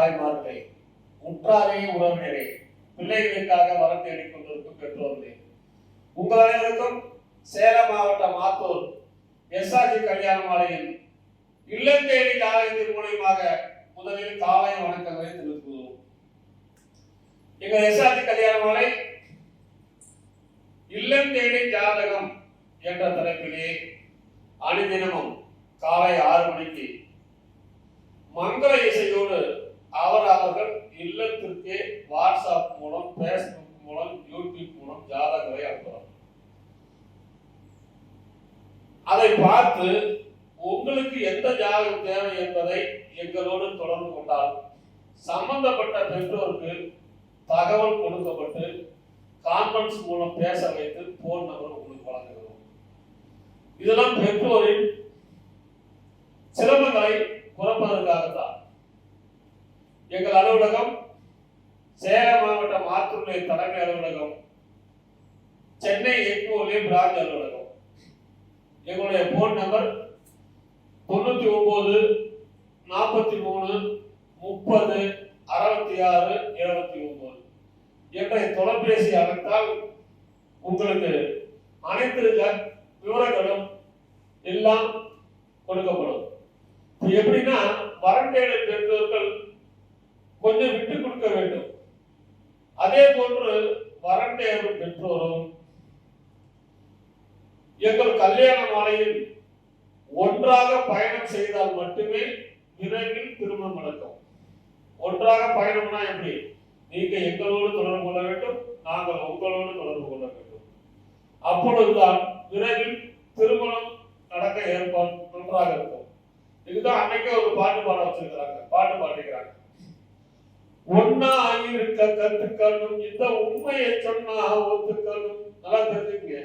தாய்மார்களே, உற்றாரே உறவினரே, பிள்ளைகளுக்காக வரம் தேடிக் கொண்டிருக்கும் பெற்றோர்களே, உங்கள் அனைவருக்கும் சேலம் மாவட்டம் ஆத்தூர் எஸ்ஆர்ஜி கல்யாண மாலையில் இல்லம் தேடி ஆலயத்தின் மூலமாக முதலில் காலை வணக்கங்களை தெரிவித்துள்ளோம். எங்கள் எஸ்ஆர்ஜி கல்யாண மாலை இல்லம் தேடி ஜாதகம் என்ற தலைப்பிலே அனுதினமும் காலை 6 மணிக்கு மங்கள இசையோடு அவர்கள் இல்லத்திற்கே வாட்ஸ்அப் மூலம், பேஸ்புக் மூலம், யூடியூப் மூலம் ஜாதகங்களை அனுப்புகிறார். அதை பார்த்து உங்களுக்கு எந்த ஜாதகம் தேவை என்பதை எங்களோடு தொடர்பு கொண்டால் சம்பந்தப்பட்ட பெற்றோருக்கு தகவல் கொடுக்கப்பட்டு கான்ஃபரன்ஸ் மூலம் பேச வைத்து போன் நம்பர் உங்களுக்கு வழங்குகிறோம். இதெல்லாம் பெற்றோரின் சிரமங்களை குறைப்பதற்காகத்தான். எங்கள் அலுவலகம் சேலம் மாவட்டம் ஆத்தூரிலே தலைமை அலுவலகம், சென்னை எக்மோரிலே பிரான்ச் அலுவலகம். எங்களுடைய போன் நம்பர் 99 43 30 66 79 என்ற தொலைபேசி அழைத்தால் உங்களுக்கு அனைத்து விவரங்களும் எல்லாம் கொடுக்கப்படும். எப்படின்னா, வரண்டேடை பெற்றோர்கள் கொஞ்சம் விட்டு கொடுக்க வேண்டும். அதே போன்று வரண்டேறும் பெற்றோரும் எங்கள் கல்யாண மாலையில் ஒன்றாக பயணம் செய்தால் மட்டுமே விரைவில் திருமணம் நடக்கும். ஒன்றாக பயணம்னா எப்படி? நீங்க எங்களோடு தொடர்பு கொள்ள வேண்டும், நாங்கள் உங்களோடு தொடர்பு கொள்ள வேண்டும். அப்பொழுதுதான் விரைவில் திருமணம் நடக்க ஏற்பாடு நன்றாக இருக்கும். இதுதான் அன்னைக்கு ஒரு பாட்டு பாட வச்சிருக்கிறாங்க, பாட்டு பாடிக்கிறாங்க. ஒன்னா இருக்க கத்துக்கணும், இந்த உண்மையை சொன்னா ஒத்துக்கணும். நல்லா தெரிஞ்சுங்க.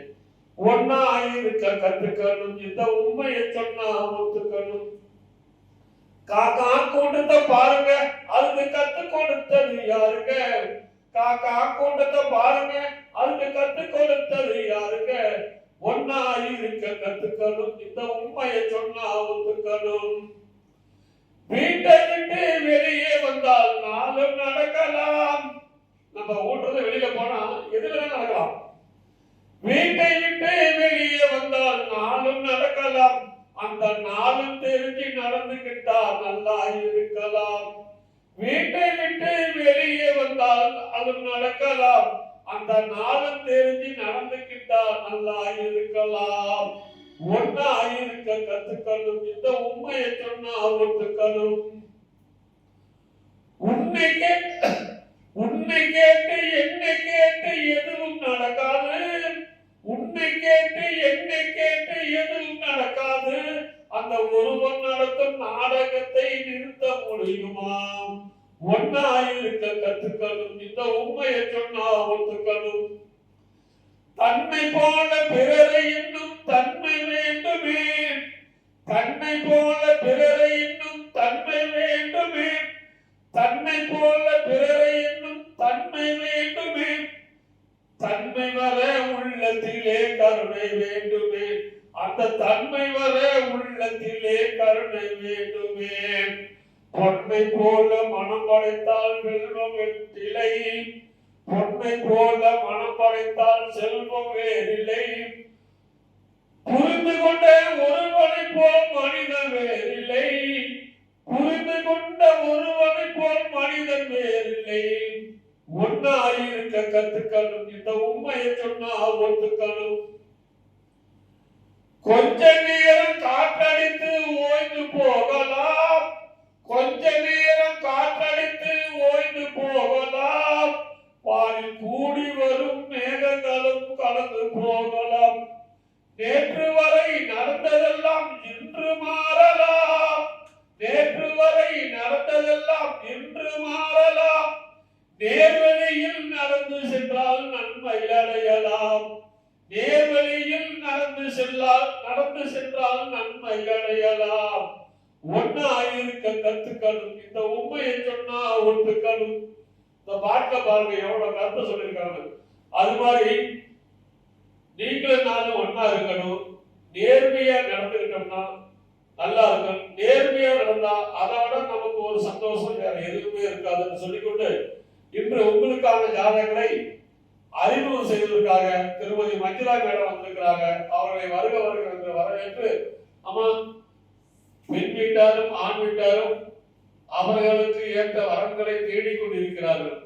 ஒன்னா இருக்க கத்துக்கணும், இந்த உண்மையை சொன்னா ஒத்துக்கணும். காக்கா கூட்டத்தை பாருங்க, அதுக்கு கத்து கொடுத்தது யாருங்க? காக்கா கூட்டத்தை பாருங்க, அதுக்கு கத்து கொடுத்தது யாருங்க? ஒன்னா இருக்க கத்துக்கணும், இந்த உண்மையை சொன்னா ஒத்துக்கணும். வீட்டை விட்டு வெளியே வந்தால் நாளும் நடக்கலாம். நம்ம ஓட்டுறது வெளியில போனா எதுல நடக்கலாம். வீட்டை விட்டு வெளியே வந்தால் நாளும் நடக்கலாம். அந்த நாளும் தெரிஞ்சு நடந்துகிட்டா நல்லா இருக்கலாம். வீட்டை விட்டு வெளியே வந்தால் அது நடக்கலாம். அந்த நாளும் தெரிஞ்சு நடந்துகிட்டா நல்லா இருக்கலாம். ஒன்னா இருக்க கத்துக்கணும், இந்த உண்மையை சொன்னா ஒத்துக்கணும். உன்னை கேட்டு என்னை கேட்டு எதுவும் நடக்காது. உன்னை கேட்டு என்னை கேட்டு எதுவும் நடக்காது. அந்த ஒருவன் நடத்தும் நாடகத்தை நிறுத்த முடியுமா? ஒன்னா இருக்க கத்துக்கணும், இந்த உண்மையை சொன்னா ஒத்துக்கணும். தன்னை போல பிறரை இன்னும் தன்மை வேண்டுமே. தன்னை போல பிறரை இன்னும் தன்மை வேண்டுமே. தன்னை போல பிறரை இன்னும் தன்மை வேண்டுமே. தன்மை வர உள்ளத்திலே கருணை வேண்டுமே. அந்த தன்மை வர உள்ளத்திலே கருணை வேண்டுமே. பொன்னை போல மனம் படைத்தால் வெல்வம் வெற்றிலை. பொன்னை போல மனம் படைத்தால் செல்வம் வேறில்லை. புரிந்து கொண்ட ஒருவனை போல் மனிதன் வேறில்லை. புரிந்து கொண்ட ஒருவனை போல் மனிதன் வேறில்லை. ஒன்னா இருக்க கத்துக்கணும், இந்த உண்மையை சொன்னா ஒத்துக்கணும். கொஞ்ச நேரம் காற்றடித்து ஓய்ந்து போகலாம். கொஞ்ச நேரம் காற்றடித்து ஓய்ந்து போகலாம். வானில் கூடி வரும் மேகங்களும் கலந்து போகலாம். நேற்று வரை நடந்ததெல்லாம் இன்று மாறலாம். நேற்று வரை நடந்ததெல்லாம் இன்று மாறலாம். நேர்வழியில் நடந்து சென்றால் நன்மை அடையலாம். நேர்வழியில் நடந்து சென்றால் நன்மை அடையலாம். ஒன்னா இருக்க கத்துக்கணும், இந்த உண்மையை சொன்னா ஒத்துக்கணும். இந்த பாட்டுல பாருங்க எவ்வளவு கருத்து சொல்லியிருக்காங்க. அது மாதிரி நீங்களும் நானும் ஒன்னா இருக்கணும். நேர்மையா நடந்துக்கிட்டோம்னா நல்லா இருக்கும். நேர்மையா நடந்தா அதை விட நமக்கு ஒரு சந்தோஷம் வேற எதுவுமே இருக்காதுன்னு சொல்லிக்கொண்டு இன்று உங்களுக்கான ஜாதகங்களை அறிமுகம் செய்வதற்காக திருமதி மஞ்சுளா மேடம் வந்திருக்கிறாங்க. அவர்களை வருக வருக என்று வரவேற்று, அம்மா, பெண் வீட்டாரும் ஆண் வீட்டாரும் அவர்களுக்கு ஏற்ற வரன்களை தேடிக்கொண்டிருக்கிறார்கள்.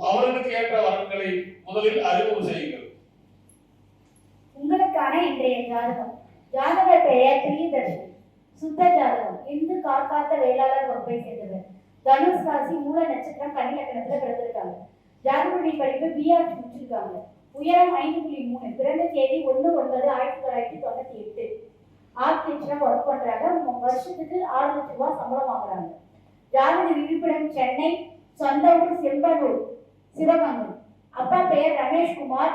அவர்களுக்கு ஏற்ற வரன்களை முதலில் அறிமுகம் செய்யுங்கள். உங்களுக்கான இன்றைய ஜாதகம். ஜாதகர் பெயர் பிரியதர்ஷன். சுத்த ஜாதகம். இந்து காக்காத்த வேளாளர் வகுப்பை சேர்ந்தவர். தனுஷ் ராசி, மூல நட்சத்திரம், கன்னி லக்னத்துல பிறந்திருக்காங்க. ஜாதகப்படி படிப்பு பிஆர் முடிச்சிருக்காங்க. உயரம் 5.3. பிறந்த தேதி 1/9/1998. ஆர்கிடெக்சரா ஒர்க் பண்றாங்க. வருஷத்துக்கு 6 லட்சம் ரூபாய் சம்பளம் வாங்குறாங்க. ஜாதக இருப்பிடம் சென்னை, சொந்த ஊர் செம்பனூர், சிவகங்கை. அப்பா பெயர் ரமேஷ்குமார்.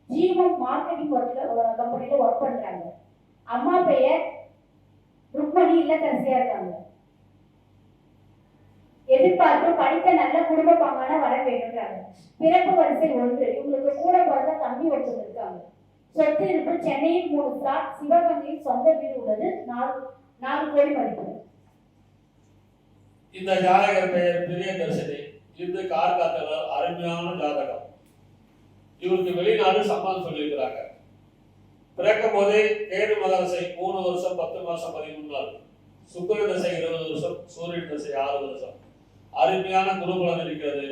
ஜீவன் மார்க்கெட்டிங் கம்பெனில ஒர்க் பண்றாங்க. அம்மா பெயர் ருக்மணி, இல்லத்தரசியா இருக்காங்க. எதிர்பார்ப்பு படித்த நல்ல குடும்ப பங்கான வர வேண்டும்ன்றாங்க. பிறப்பு வரிசை 1. இவங்களுக்கு கூட பிறந்த தம்பி ஒருத்தர் இருக்காங்க. சொத்து இருப்பு சென்னையில் 3 பிளாட், சிவகங்கையில் சொந்த வீடு உள்ளது. 4 கோடி மதிப்பு. இந்த ஜாதகர் பெயர் பிரியதர்ஷினி. இந்து கார்காத்தவர். அருமையான ஜாதகம். இவருக்கு வெளிநாடு சம்பளம் சொல்லியிருக்கிறாங்க. பிறக்கும் போதே கேது மகரசை 3 வருஷம் 10 மாசம் 13 நாள், சுக்கிர தசை 20 வருஷம், சூரியன் தசை 6 வருஷம். அருமையான குருபலன் இருக்கிறது.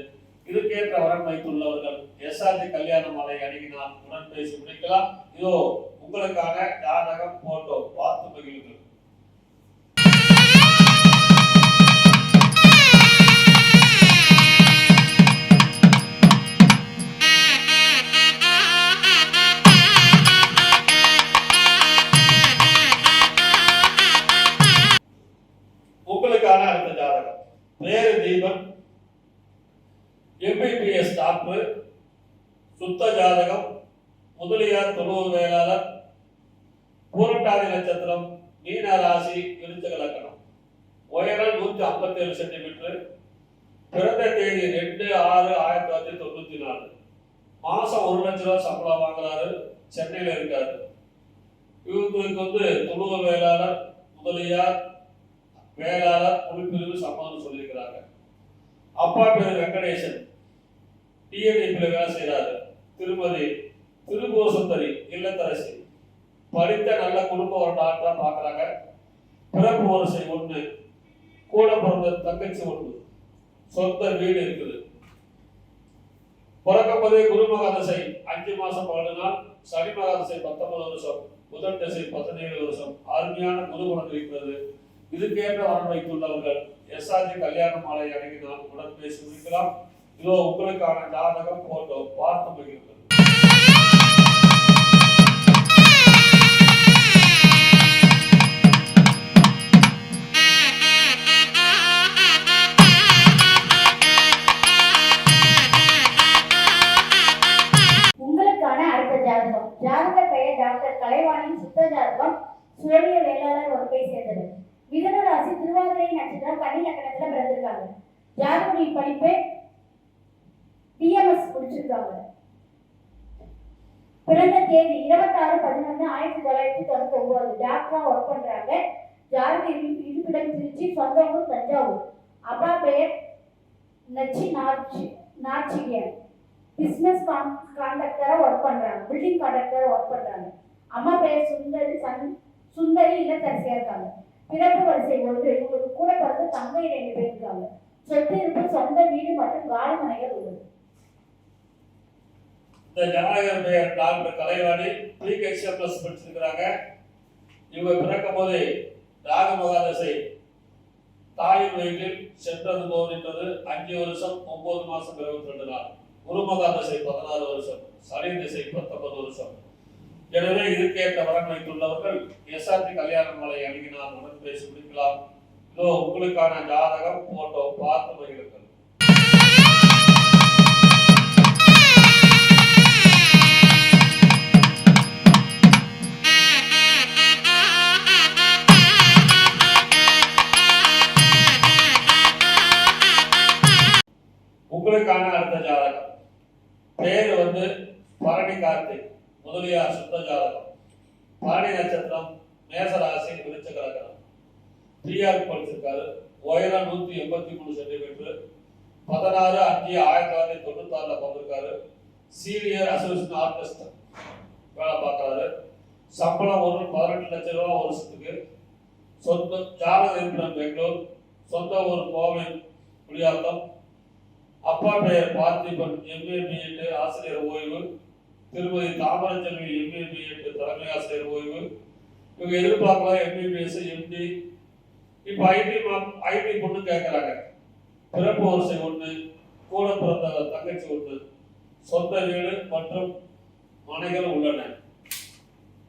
இதுக்கேற்ற வரன் வைத்துள்ளவர்கள் எஸ்ஆர்டி கல்யாண மாலை அணுகினால் உடன் பேசி முடிக்கலாம். இதோ உங்களுக்கான ஜாதகம் போட்டோ பார்த்து மகிழுங்கள். உங்களுக்கான அடுத்த ஜாதகம். பேரு தீபன், MBBS டாக்டர், சுத்த ஜாதகம், முதலியார் தொழுவு வேளாளர், பூரட்டாதி நட்சத்திரம், மீன ராசி, விருச்சிக லக்னம். உயரம் 157 சென்டிமீட்டர். பிறந்த தேதி 2/6/1994. மாசம் 1 லட்சம் ரூபாய் சம்பளம் வாங்குறாரு. சென்னையில இருக்காரு. இவங்களுக்கு தொழுவு வேளாளர், முதலியார், வேளாளர், குழுப்பிரிவு சம்பளம் சொல்லியிருக்கிறாங்க. அப்பா பேர் வெங்கடேசன், டிஎன்இபில வேலை செய்யறாரு. திருமதி திருபோசுந்தரி, இல்லத்தரசி, படித்த நல்ல குடும்ப ஒரு டாக்டரா பாக்குறாங்க. பிறப்பு வரிசை 1. கூட பிறந்த தங்கச்சி 1. சொந்த வீடு இருக்குது. பிறக்கும் போதே குரு மகாதசை 5 மாசம் 12 நாள், சனி மகாதசை 19 வருஷம், புதன் தசை 17 வருஷம். அருமையான குருகுணம் இருக்கிறது. இதுக்கேற்ற வரன் வைத்துள்ளவர்கள் எஸ்ஆர்ஜி கல்யாண மாலை அணுகினால் உடன் பேசி முடிக்கலாம். இதோ உங்களுக்கான ஜாதகம் போட்டோ பார்த்து மகிழ்கிறது. உங்களுக்கான அடுத்த ஜாதகம். ஜாதக பெயர் டாக்டர் கலைவாணி. சுத்த ஜாதகம். சூரிய வேளாளர் வகுப்பை சேர்ந்தவர். மிதுன ராசி, திருவாதிரை நட்சத்திரம், கன்னி லக்னத்துல பிறந்திருக்காங்க. ஜாதகப்படி படிப்பு BMS முடிச்சிருக்காங்க. பிறந்த தேதி 26/11/1999. டாக்டரா ஒர்க் பண்றாங்க. ஜாதக இருப்பிடம் திருச்சி, சொந்த ஊர் தஞ்சாவூர். அப்பா பெயர் நாச்சிகியன். பிசினஸ் கான்ட்ராக்டரா ஒர்க் பண்றாங்க. பில்டிங் கான்ட்ராக்டரா ஒர்க் பண்றாங்க. அம்மா பெயர் சுந்தரி, இல்லத்தரசியா இருக்காங்க. பிறப்பு வரிசை 1. இவங்களுக்கு கூட பிறந்த தங்கை 2 பேர் இருக்காங்க. சொத்து இருப்பு சொந்த வீடு மற்றும் காலி மனைகள் உள்ளது. இந்த ஜனநாயகர் பெயர் டாக்டர் கலைவாணி, PKCMS படிச்சிருக்கிறாங்க. இவங்க பிறக்கும் போதே ராக மகாதசை தாயின் வயிற்றில் சென்றது போகின்றது. 5 வருஷம் 9 மாசம் 22 நாள். குரு மகாதசை 16 வருஷம், சனி திசை 19 வருஷம். எனவே இதுக்கேற்ற வரன் வைத்துள்ளவர்கள் எஸ்ஆர்டி கல்யாண மாலை அணுகினால் உடன் பேசி முடிக்கலாம். இதோ உங்களுக்கான ஜாதகம் போட்டோ பார்த்து மகிழுங்கள். உங்களுக்கான அடுத்த ஜாதகம். பேரு பரணி கார்த்திக், முதலியார், சுத்த ஜாதகம். பரணி நட்சத்திரம், மேசராசி, விருச்சிக லக்னம். பிஆர் படிச்சிருக்காரு. உயரம் 183 சென்டிமீட்டர், 16/5/1996 பிறந்திருக்காரு. சீனியர் அசோசியேட் ஆர்டிஸ்ட் வேலை பார்க்கறாரு. சம்பளம் 18 லட்சம் ரூபாய் வருஷத்துக்கு. சொந்த ஜாதக இருப்பிடம் பெங்களூர், சொந்த ஊர் கோவை குடியாத்தம். அப்பா பெயர் பார்த்திபன், MA BEd ஆசிரியர் ஓய்வு. திருமதி தாமரஞ்செல்வி MA BEd தலைமை ஆசிரியர் ஓய்வு. இவங்க எதிர்பார்க்கலாம் MBBS MD. இப்போ ஐடி பொண்ணு கேட்கறாங்க. பிறப்பு வரிசை 1, கூட பிறந்த தங்கச்சி 1, சொந்த வீடு மற்றும் மனைகள் உள்ளன.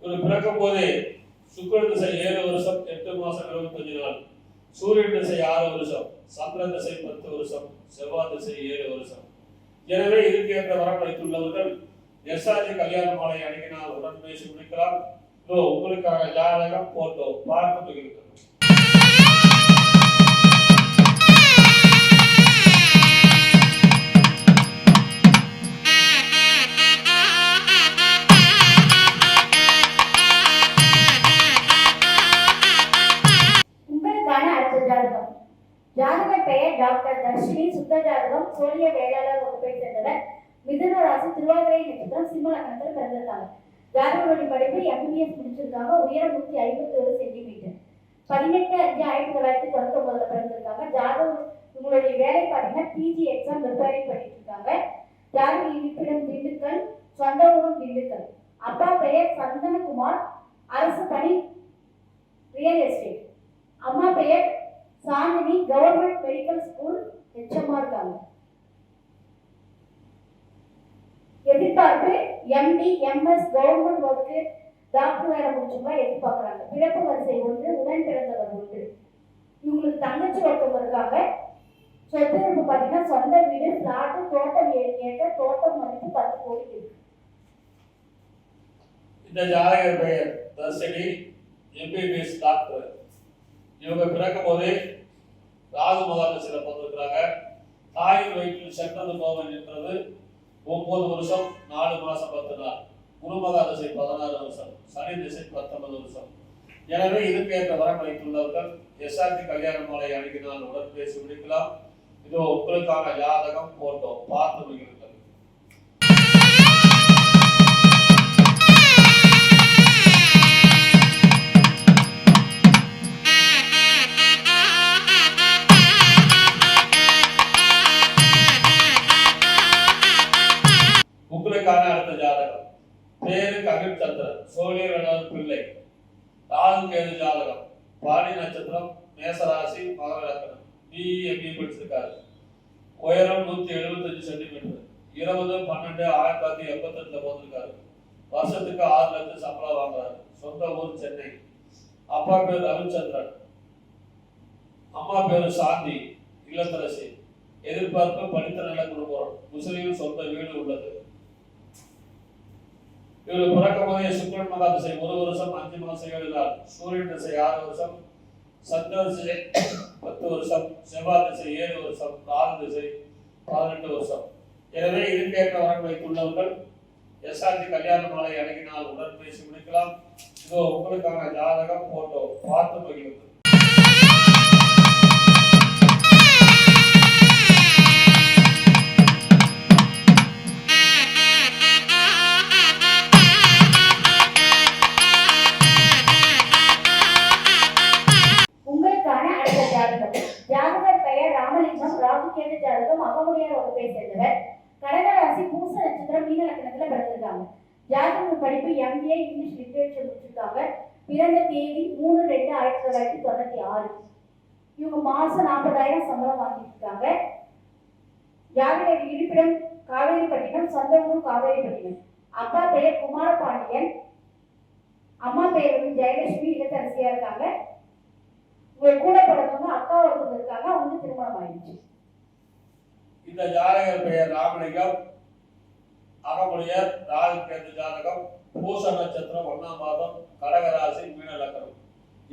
இவர் பிறக்கும் போதே சுக்கிர திசை 7 வருஷம் 8 மாசம் 25 நாள், சூரியன் திசை 6 வருஷம், சந்திர திசை 10 வருஷம், செவ்வாய் திசை 7 வருஷம். எனவே இதுக்கேற்ற வரப்படைத்துள்ளவர்கள் எஸ்ஆர்ஜி கல்யாண மாலை அணுகினால் உடன் பேசி முடிக்கலாம். உங்களுக்காக ஜாதகம் போட்டோ பார்த்து மகிழ்கிறது. உங்களுக்கான அடுத்த ஜாதகம். ஜாதக பெயர் டாக்டர் தர்ஷினி. சுத்த ஜாதகம் சோழிய வேளாளர் வகுப்பை சேர்ந்தவர். மிதுன ராசி, திருவாதிரை நட்சத்திரம், சிம்ம லக்னத்தில் பிறந்திருக்காங்க. ஜாதகருடைய படிப்பு MBBS முடிச்சிருக்காங்க. உயரம் 151 சென்டிமீட்டர். 18/5/1999 பிறந்திருக்காங்க. ஜாதகம் உங்களுடைய வேலை பார்த்தீங்கன்னா PG எக்ஸாம் ப்ரிப்பேரிங் பண்ணிட்டு இருக்காங்க. ஜாதக இருப்பிடம் திண்டுக்கல், சொந்த ஊரும் திண்டுக்கல். அப்பா பெயர் சந்தனகுமார், அரசு பணி ரியல் எஸ்டேட். அம்மா பெயர் சாந்தினி, கவர்மெண்ட் மெடிக்கல் ஸ்கூல் HMஆ இருக்காங்க. எதிர்பார்ப்பு MD MS government work doctor வேலை முடிச்சுமா எதிர்பார்க்குறாங்க. பிறப்பு வரிசை 1, உடன் பிறந்தவர் 1. இவங்களுக்கு தங்கச்சி ஒருத்தவங்க இருக்காங்க. சொத்து இருப்பு பார்த்தீங்கன்னா சொந்த வீடு, பிளாட்டு, தோட்டம் 7 ஏக்கர், தோட்டம் மதிப்பு 10 கோடி இருக்கு. இந்த ஜாதகர் பெயர் தர்ஷினி, MBBS டாக்டர். இவங்க பிறக்கும் போதே ராகு மகாதசையில பிறந்திருக்கிறாங்க. தாயின் வயிற்றில் சென்றது போவன் என்றது 9 வருஷம் 4 மாசம் 10 நாள். குரு மகாதசை 16 வருஷம், சனி திசை 19 வருஷம். எனவே இதுக்கேற்ற வரமளித்துள்ளவர்கள் எஸ்ஆர்டி கல்யாண மாலை அணுகினால் உடன் பேசி முடிக்கலாம். இதோ உங்களுக்கான ஜாதகம் போட்டோ பார்த்து மகிழ்கிறது. உங்களுக்கான அடுத்த ஜாதகம். பேரு கபில் சந்திரன், சோழியர் பிள்ளை. ராகு கேது ஜாதகம். பாடி நட்சத்திரம், மேசராசி, மகர லக்னம். BE MBA படிச்சிருக்காரு. உயரம் 175 சென்டிமீட்டர். 20/12/1988 பிறந்திருக்காரு. வருஷத்துக்கு 6 லட்சம் சம்பளம் வாங்குறாரு. சொந்த ஊர் சென்னை. அப்பா பேர் ரவிச்சந்திரன், அம்மா பேரு சாந்தி, இல்லத்தரசி. எதிர்பார்ப்பு படித்த நல்ல குடும்பம். முஸ்லீம், சொந்த வீடு உள்ளது. இவர் பிறக்கும் போதே சுக்கிரன் மகா திசை 1 வருஷம் 5 மாசம் 7 நாள், சூரியன் திசை 6 வருஷம், சந்திர திசை 10 வருஷம், செவ்வாய் திசை 7 வருஷம், ராகு திசை 18 வருஷம். எனவே இதுக்கேற்ற வரன் வைத்துள்ளவர்கள் எஸ்ஆர்ஜி கல்யாண மாலை அணுகினால் உடன் பேசி முடிக்கலாம். இதோ உங்களுக்கான ஜாதகம் போட்டோ பார்த்து மகிழ்கிறது. ஜாதகர் பெயர் ராமலிங்கம். ராகு கேது ஜாதகம், அகமுடையார் வகுப்பை சேர்ந்தவர். கடகராசி, பூச நட்சத்திரம், மீன லக்னத்துல பிறந்திருக்காங்க. ஜாதக படிப்பு MBA இங்கிலீஷ் லிட்டரேச்சர் முடிச்சிருக்காங்க. பிறந்த தேதி 3/2/1996. இவங்க மாசம் 40,000 சம்பளம் வாங்கிட்டு இருக்காங்க. ஜாதகர் இருப்பிடம் காவேரிப்பட்டினம், சொந்த ஊர் காவேரிப்பட்டினம். அப்பா பெயர் குமாரபாண்டியன், அம்மா பெயர் ஜெயலட்சுமி, இல்லத்தரசியா இருக்காங்க. உங்க கூட பிறந்தவங்க அக்கா ஒருத்தர் இருக்காங்க, அவங்க திருமணம் ஆயிடுச்சு. இந்த ஜாதகர் பெயர் ராமலிங்கம், அகமுடையார், ராகு கேது ஜாதகம். பூச நட்சத்திரம், 1ஆம் மாதம், கடகராசி, மீன லக்னம்.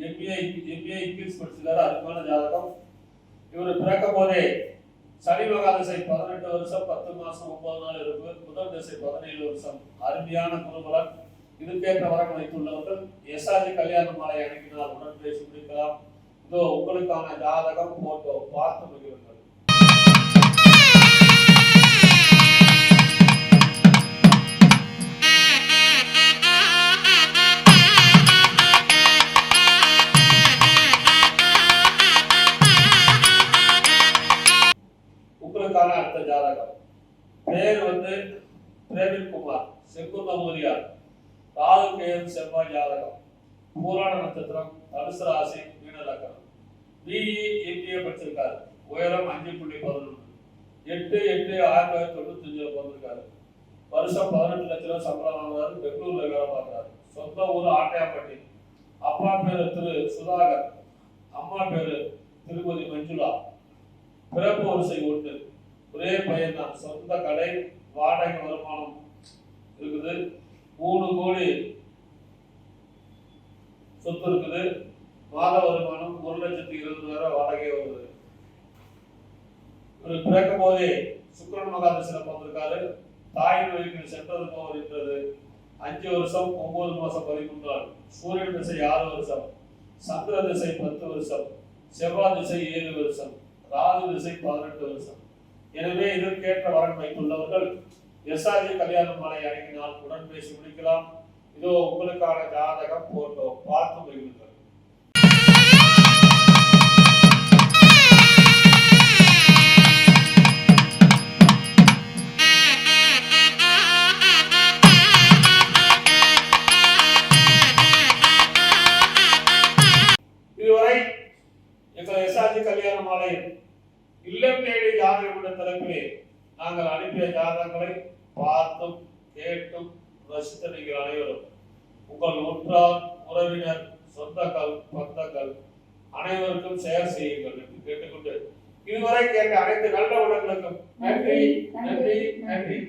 MBA இங்கிலீஷ் படிச்சிருக்காரு. அருமையான ஜாதகம். இவர் பிறக்கும் போதே சனி மகாதசை 18 வருஷம் 10 மாசம் 9 நாள் இருக்கு. புதன் திசை 17 வருஷம். அருமையான குருபலன். இதுக்கேற்ற வரன் வைத்துள்ளவர்கள் எஸ்ஆர்ஜி கல்யாண மாலை அணுகினால் உடன் பேசி முடிக்கலாம். இதோ உங்களுக்கான ஜாதகம் போட்டோ பார்த்து மகிழுங்கள். உங்களுக்கான அடுத்த ஜாதகம். பேர் பிரேமில்குமார், செங்குந்தமூரியார், ராகு கேது செவ்வாய் ஜாதகம், பூராட நட்சத்திரம், தனுசு ராசி, மீன லக்னம். பிஇ எம்பிஏ படிச்சிருக்காரு. உயரம் 5.11, 8/8/1995 பிறந்திருக்காரு. வருஷம் 18 லட்சம் சம்பளம் வாங்குறாரு. பெங்களூர்ல வேலை பார்க்கிறாரு. சொந்த ஊர் ஆட்டையாம்பட்டி. அப்பா பேரு திரு சுதாகர், அம்மா பேரு திருமதி மஞ்சுளா. பிறப்பு வரிசை 1. ஒரே பையன் தான். சொந்த கடை, வாடகை வருமானம் இருக்குது. 3 கோடி சொத்து இருக்குது. மாத வருமானம் 1,20,000 வாடகை வருது. இவர் பிறக்கும் போதே சுக்கிரன் மகாதசையில பிறந்திருக்காரு. தாயின் வழிக்கு சென்றது போக இருக்கிறது. 5 வருஷம் 9 மாசம் 13 நாள். சூரியன் திசை 6 வருஷம், சந்திர திசை 10 வருஷம், செவ்வாய் திசை 7 வருஷம், ராகு திசை 18 வருஷம். எனவே இதற்கேற்ற வரன் வைத்துள்ளவர்கள் எஸ்ஆர்ஜி கல்யாண மாலை அணுகினால் உடன் பேசி முடிக்கலாம். இதோ உங்களுக்கான ஜாதகம் போட்டோ பார்த்து மகிழுங்கள். இதுவரை எங்கள் எஸ்ஆர்ஜி கல்யாண மாலையில் இல்லம் தேடி ஜாதகம் என்ற தலைப்பிலே நாங்கள் அனுப்பிய ஜாதகங்களை பார்த்தும் கேட்டும் ரசித்த நீங்கள் அனைவரும் உங்கள் உற்றார், உறவினர், சொந்தங்கள், பந்தங்கள் அனைவருக்கும் ஷேர் செய்யுங்கள் என்று கேட்டுக்கொண்டு இதுவரை கேட்ட அனைத்து நல்ல உள்ளங்களுக்கும் நன்றி நன்றி நன்றி.